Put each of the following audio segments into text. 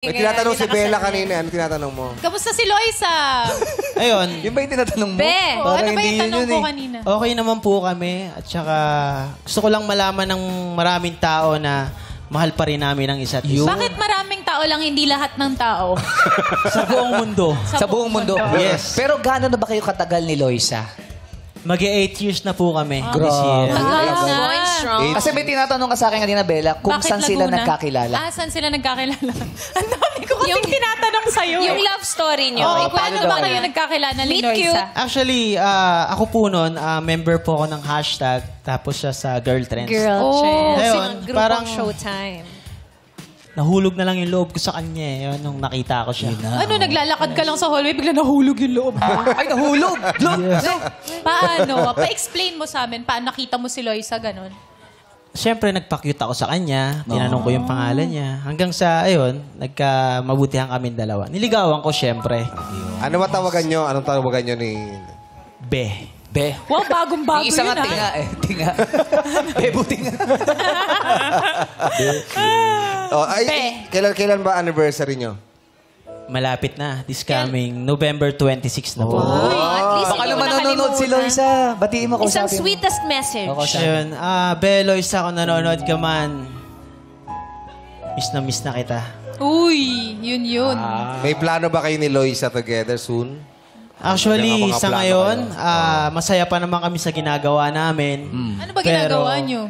May tinatanong si Bella kanina. Ano tinatanong mo? Kamusta si Loisa? Ayun, Yun ba yung tinatanong mo? Be, Parang ano ba hindi yung yun tanong ko eh. kanina? okay naman po kami. At saka, gusto ko lang malaman ng maraming tao na mahal pa rin namin ang isa't isa. Bakit maraming tao lang, hindi lahat ng tao? Sa buong mundo. Sa buong mundo. Yes. Pero gano'n na ba kayo katagal ni Loisa? Mag-8 years na po kami this year. Going strong. Kasi may tinatanong ka sa akin kanina, Bella, kung saan sila nagkakilala. Saan sila nagkakilala? Ang dami ko kasi tinatanong sa'yo. Yung love story niyo. Oo, Ikwento paano mo ba na. kayo nagkakilala ni Meet cute. Loisa? Actually, ako po noon, member po ako ng hashtag, tapos siya sa Girl Trends. Oh. Ayun, Grupong parang Showtime. nahulog na lang yung loob ko sa kanya yun, nung nakita ko siya. Ano, naglalakad ka lang sa hallway, bigla nahulog yung loob mo. Ay, nahulog! Paano? Pa-explain mo sa amin, paano nakita mo si Loisa, ganun? Siyempre, nagpa-cute ako sa kanya. Tinanong ko yung pangalan niya. Hanggang sa, ayun, nagkamabutihan kaming dalawa. Niligawan ko, siyempre. Ano ba tawagan nyo? Anong tawagan nyo ni... Be. Be. Wow, bagong-bago Yung isa yun, nga tinga eh. Tinga. Bebo tinga. Oh, kailan ba anniversary nyo? Malapit na. This coming November 26 na po. Uy, at least Baka hindi mo naman nanonood si nakalimutan. Loisa. Batiin mo kung Isang sabi mo. sweetest message. Ayun, Be, Loisa, kung nanonood ka man, miss na kita. Uy, yun. May plano ba kayo ni Loisa together soon? Actually, Mga sa plano ngayon, masaya pa naman kami sa ginagawa namin. Ano ba ginagawa nyo?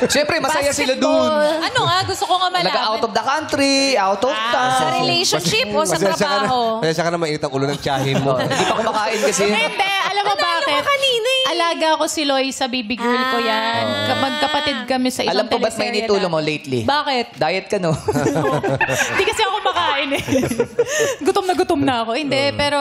Siyempre, masaya sila dun. Ano nga? Gusto ko nga malaman. Nag-out of the country, out of town. Sa relationship o sa trabaho. Pasensya ka na mainit ang ulo ng tiyahin mo. Hindi pa kumakain kasi. Hindi, alam mo bakit? kanina eh. Alaga ko si Loisa, baby girl ko yan. Magkapatid kami sa isang Alam ko ba't may teleserye nitulo na. mo lately? Bakit? Diet ka, no? Hindi kasi ako makain eh. gutom na ako. Hindi, pero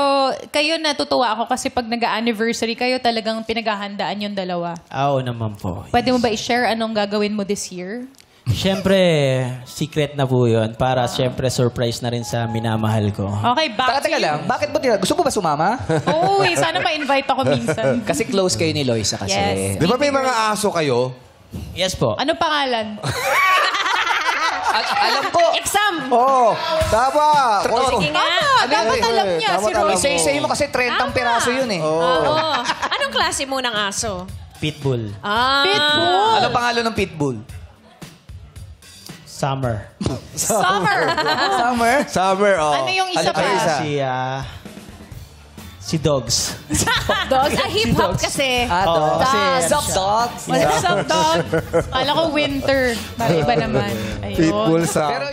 kayo natutuwa ako kasi pag nag-anniversary kayo talagang pinaghahandaan yung dalawa. Oo naman po. Pwede mo ba i-share anong gagawin mo this year? Siyempre, secret na po yun. Para siyempre, surprise na rin sa minamahal ko. Okay, back to Teka you. lang, bakit mo gusto mo ba sumama? Uy, sana ma-invite ako minsan. Kasi close kayo ni Loisa kasi. Yes. Di ba may mga aso kayo? Yes po. Ano pangalan? Alam ko. Exam. Oo. Tama. Sige nga. Dapat alam niya si Dapat alam Rose. mo. Isa-isa mo kasi 30 piraso yun eh. Oo. Anong klase mo ng aso? Pitbull. Pitbull. Ano pangalan ng pitbull? Summer. Summer. Summer? Summer, oh. Ano yung isa Ano pa? isa? Si Dogs. Dogs. Hip-hop kasi. Dog. Kasi, Sup, dog? What's up, dog? Kala ko winter. Iba naman. Ayun. Pitbull sa... Pero